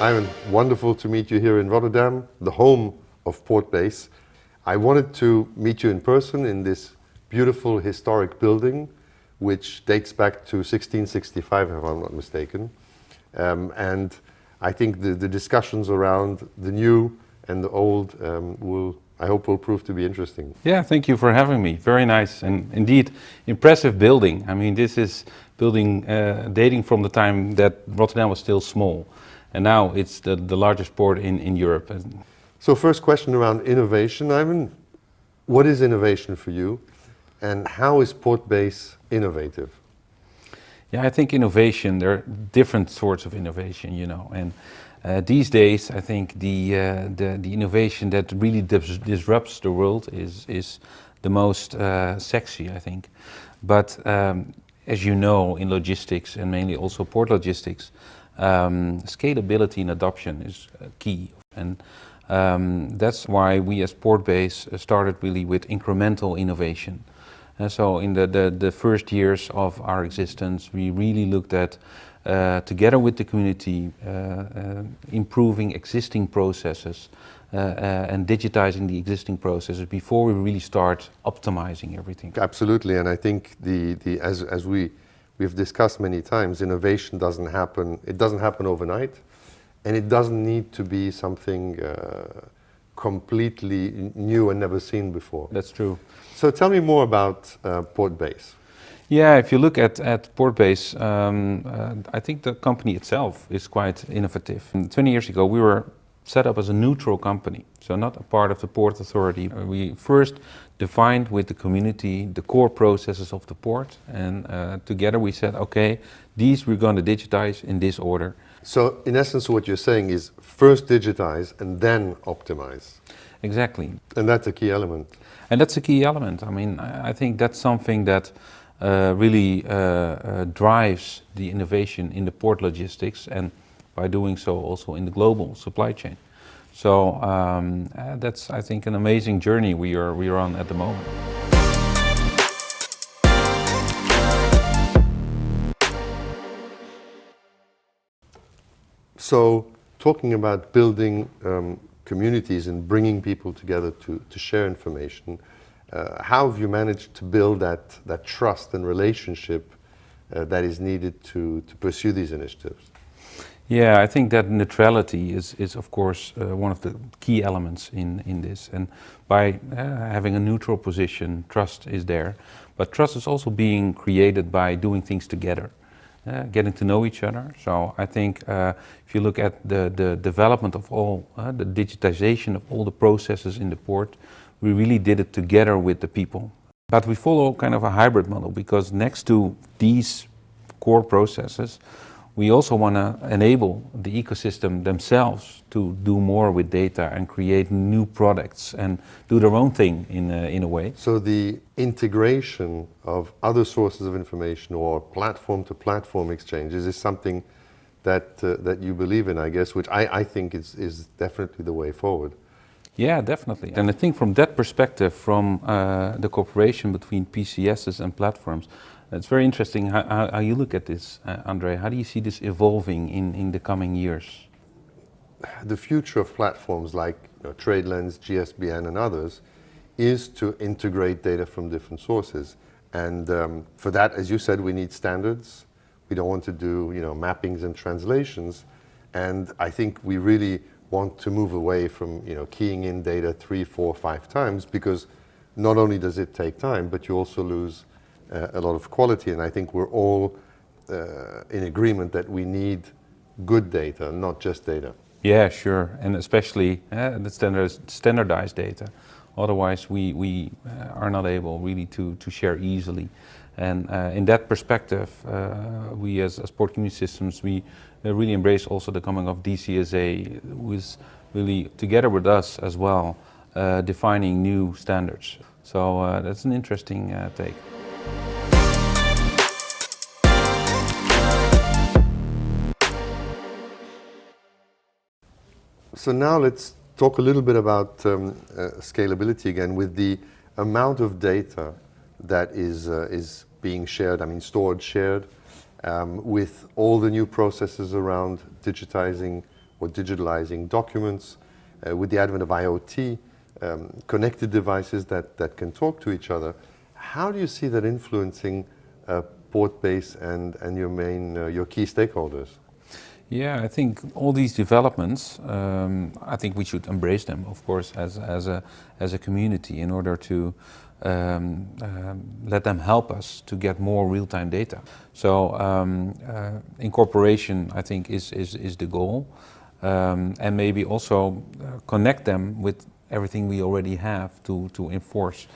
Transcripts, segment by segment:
Iwan, wonderful to meet you here in Rotterdam, the home of Portbase. I wanted to meet you in person in this beautiful historic building, which dates back to 1665, if I'm not mistaken. And I think the discussions around the new and the old I hope will prove to be interesting. Yeah, thank you for having me. Very nice and indeed impressive building. I mean, this is building dating from the time that Rotterdam was still small. And now it's the largest port in Europe. So first question around innovation, Iwan. What is innovation for you? And how is Portbase innovative? Yeah, I think innovation, there are different sorts of innovation, you know. And these days, I think the innovation that really disrupts the world is the most sexy, I think. But as you know, in logistics and mainly also port logistics, scalability and adoption is key. And that's why we as Portbase started really with incremental innovation. So in the first years of our existence, we really looked at, together with the community, improving existing processes and digitizing the existing processes before we really start optimizing everything. Absolutely, and I think as we've discussed many times, innovation doesn't happen. It doesn't happen overnight, and it doesn't need to be something completely new and never seen before. That's true. So tell me more about Portbase. Yeah, if you look at Portbase, I think the company itself is quite innovative. 20 years ago, we were set up as a neutral company, so not a part of the port authority. We first defined with the community the core processes of the port, and together we said, okay, these we're going to digitize in this order. So in essence, what you're saying is first digitize and then optimize. Exactly. And that's a key element. And that's a key element. I mean, I think that's something that really drives the innovation in the port logistics, and by doing so also in the global supply chain. So that's, I think, an amazing journey we are on at the moment. So talking about building communities and bringing people together to share information, how have you managed to build that trust and relationship that is needed to pursue these initiatives? Yeah, I think that neutrality is of course one of the key elements in this, and by having a neutral position, trust is there, but trust is also being created by doing things together, getting to know each other. So I think if you look at the development of all, the digitization of all the processes in the port, we really did it together with the people. But we follow kind of a hybrid model, because next to these core processes, we also want to enable the ecosystem themselves to do more with data and create new products and do their own thing in a way. So the integration of other sources of information or platform-to-platform exchanges is something that you believe in, I guess, which I think is definitely the way forward. Yeah, definitely. And I think from that perspective, from the cooperation between PCSs and platforms, it's very interesting how you look at this, André. How do you see this evolving in the coming years? The future of platforms like TradeLens, GSBN and others is to integrate data from different sources. And for that, as you said, we need standards. We don't want to do mappings and translations. And I think we really want to move away from keying in data 3, 4, 5 times, because not only does it take time, but you also lose a lot of quality. And I think we're all in agreement that we need good data, not just data. Yeah, sure, and especially the standardized data. Otherwise, we are not able really to share easily. And in that perspective, we as Port Community Systems, we really embrace also the coming of DCSA, who is really together with us as well, defining new standards. So that's an interesting take. So now let's talk a little bit about scalability again, with the amount of data that is being shared, stored, shared, with all the new processes around digitizing or digitalizing documents, with the advent of IoT, connected devices that can talk to each other. How do you see that influencing Portbase and your key stakeholders? Yeah, I think all these developments, I think we should embrace them, of course, as a community in order to let them help us to get more real-time data. So incorporation, I think, is the goal, and maybe also connect them with everything we already have to enforce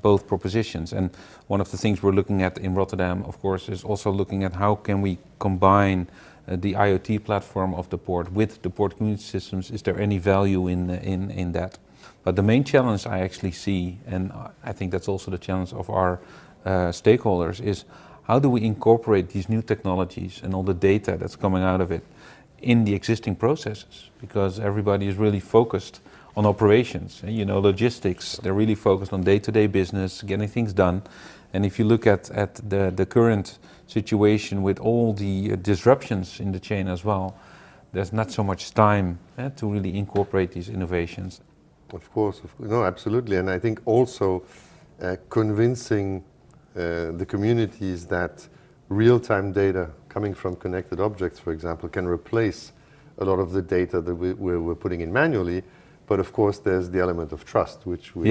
both propositions. And one of the things we're looking at in Rotterdam, of course, is also looking at how can we combine the IoT platform of the port with the port community systems. Is there any value in that? But the main challenge I actually see, and I think that's also the challenge of our stakeholders, is how do we incorporate these new technologies and all the data that's coming out of it in the existing processes? Because everybody is really focused on operations, you know, logistics. They're really focused on day-to-day business, getting things done. And if you look at the current situation with all the disruptions in the chain as well, there's not so much time to really incorporate these innovations. Of course, no, absolutely. And I think also convincing the communities that real-time data coming from connected objects, for example, can replace a lot of the data that we're putting in manually. But of course, there's the element of trust, which we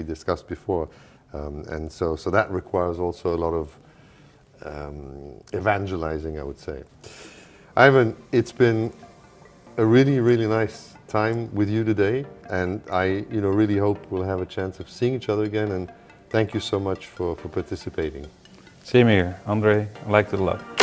discussed before. And so that requires also a lot of evangelizing, I would say. Ivan, it's been a really, really nice time with you today, and I really hope we'll have a chance of seeing each other again, and thank you so much for participating. Same here, André. I liked it a lot.